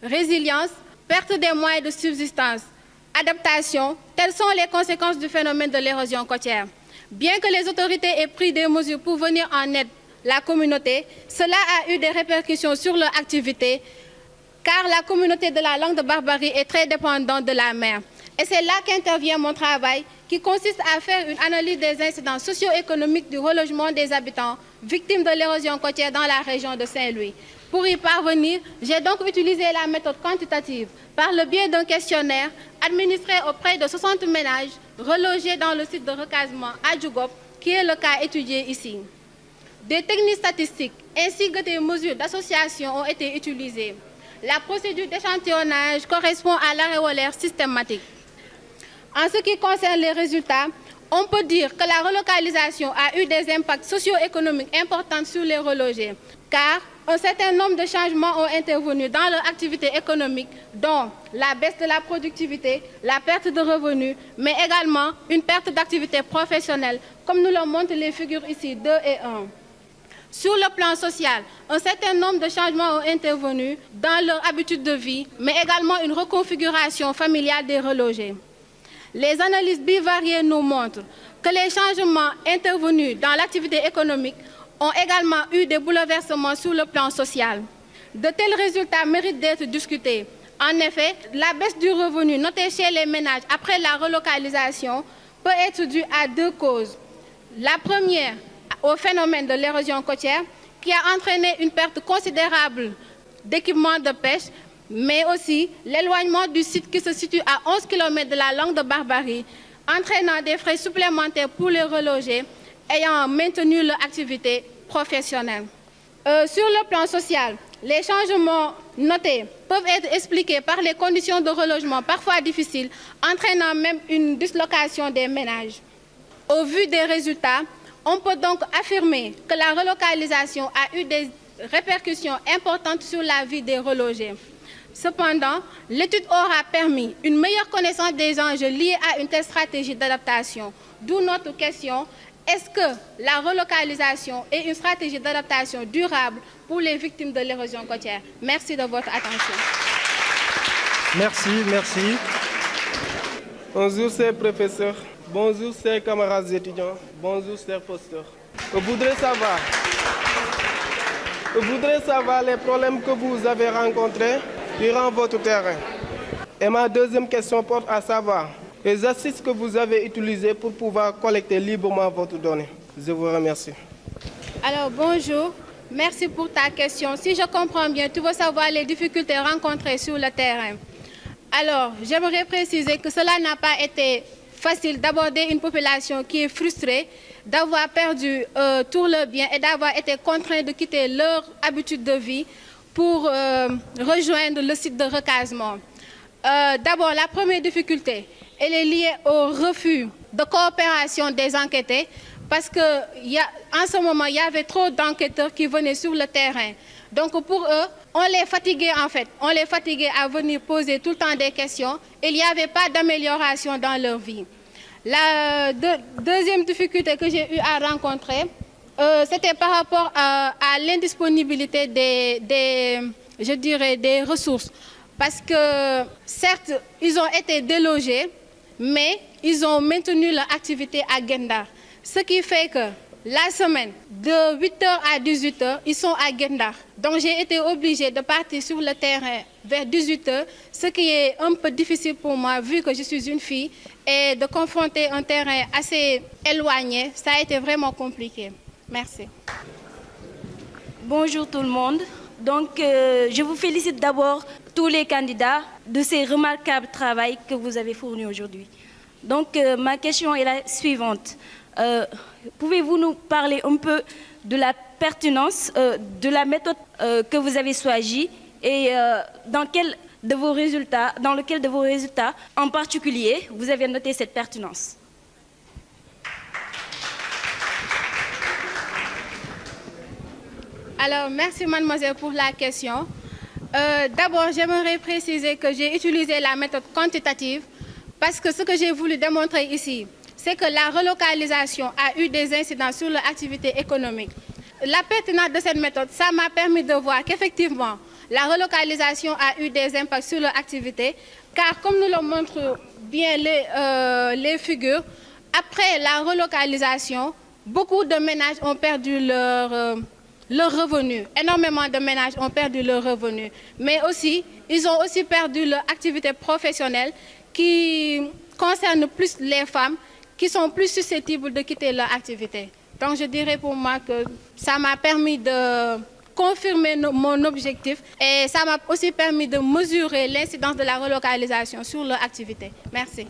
résilience, perte des moyens de subsistance, adaptation, telles sont les conséquences du phénomène de l'érosion côtière. Bien que les autorités aient pris des mesures pour venir en aide la communauté, cela a eu des répercussions sur leur activité, car la communauté de la langue de Barbarie est très dépendante de la mer. Et c'est là qu'intervient mon travail, qui consiste à faire une analyse des incidents socio-économiques du relogement des habitants victimes de l'érosion côtière dans la région de Saint-Louis. Pour y parvenir, j'ai donc utilisé la méthode quantitative par le biais d'un questionnaire administré auprès de 60 ménages relogés dans le site de recasement à Djougop, qui est le cas étudié ici. Des techniques statistiques ainsi que des mesures d'association ont été utilisées. La procédure d'échantillonnage correspond à l'aréolaire systématique. En ce qui concerne les résultats, on peut dire que la relocalisation a eu des impacts socio-économiques importants sur les relogés, car un certain nombre de changements ont intervenu dans leur activité économique, dont la baisse de la productivité, la perte de revenus, mais également une perte d'activité professionnelle, comme nous le montrent les figures ici 2 et 1. Sur le plan social, un certain nombre de changements ont intervenu dans leur habitude de vie, mais également une reconfiguration familiale des relogés. Les analyses bivariées nous montrent que les changements intervenus dans l'activité économique ont également eu des bouleversements sur le plan social. De tels résultats méritent d'être discutés. En effet, la baisse du revenu notée chez les ménages après la relocalisation peut être due à 2 causes. La première, au phénomène de l'érosion côtière, qui a entraîné une perte considérable d'équipements de pêche, mais aussi l'éloignement du site qui se situe à 11 km de la langue de Barbarie, entraînant des frais supplémentaires pour les relogés ayant maintenu leur activité professionnelle. Sur le plan social, les changements notés peuvent être expliqués par les conditions de relogement parfois difficiles, entraînant même une dislocation des ménages. Au vu des résultats, on peut donc affirmer que la relocalisation a eu des répercussions importantes sur la vie des relogés. Cependant, l'étude aura permis une meilleure connaissance des enjeux liés à une telle stratégie d'adaptation. D'où notre question, est-ce que la relocalisation est une stratégie d'adaptation durable pour les victimes de l'érosion côtière? Merci de votre attention. Merci. Bonjour, chers professeurs. Bonjour, chers camarades étudiants. Bonjour, chers posteurs. Je voudrais savoir les problèmes que vous avez rencontrés durant votre terrain. Et ma deuxième question porte à savoir les astuces que vous avez utilisées pour pouvoir collecter librement votre donnée. Je vous remercie. Alors, bonjour. Merci pour ta question. Si je comprends bien, tu veux savoir les difficultés rencontrées sur le terrain. Alors, j'aimerais préciser que cela n'a pas été facile d'aborder une population qui est frustrée, d'avoir perdu tout leur bien et d'avoir été contraint de quitter leur habitude de vie pour rejoindre le site de recasement. D'abord, la première difficulté, elle est liée au refus de coopération des enquêtés parce qu'en ce moment, il y avait trop d'enquêteurs qui venaient sur le terrain. Donc pour eux, on les fatiguait à venir poser tout le temps des questions et il n'y avait pas d'amélioration dans leur vie. La deuxième difficulté que j'ai eu à rencontrer, c'était par rapport à l'indisponibilité des ressources. Parce que certes, ils ont été délogés, mais ils ont maintenu leur activité à Gendar. Ce qui fait que la semaine, de 8h à 18h, ils sont à Gendar. Donc j'ai été obligée de partir sur le terrain vers 18h, ce qui est un peu difficile pour moi vu que je suis une fille et de confronter un terrain assez éloigné, ça a été vraiment compliqué. Merci. Bonjour tout le monde. Donc je vous félicite d'abord tous les candidats de ces remarquables travail que vous avez fourni aujourd'hui. Donc ma question est la suivante. Pouvez-vous nous parler un peu de la pertinence de la méthode que vous avez choisie et dans lequel de vos résultats en particulier vous avez noté cette pertinence? Alors, merci mademoiselle pour la question. D'abord, j'aimerais préciser que j'ai utilisé la méthode quantitative parce que ce que j'ai voulu démontrer ici, c'est que la relocalisation a eu des incidences sur l'activité économique. La pertinence de cette méthode, ça m'a permis de voir qu'effectivement, la relocalisation a eu des impacts sur leur activité, car comme nous le montrent bien les figures, après la relocalisation, beaucoup de ménages ont perdu leur revenu. Énormément de ménages ont perdu leur revenu. Mais aussi, ils ont aussi perdu leur activité professionnelle qui concerne plus les femmes qui sont plus susceptibles de quitter leur activité. Donc je dirais pour moi que ça m'a permis de confirmer mon objectif et ça m'a aussi permis de mesurer l'incidence de la relocalisation sur leur activité. Merci.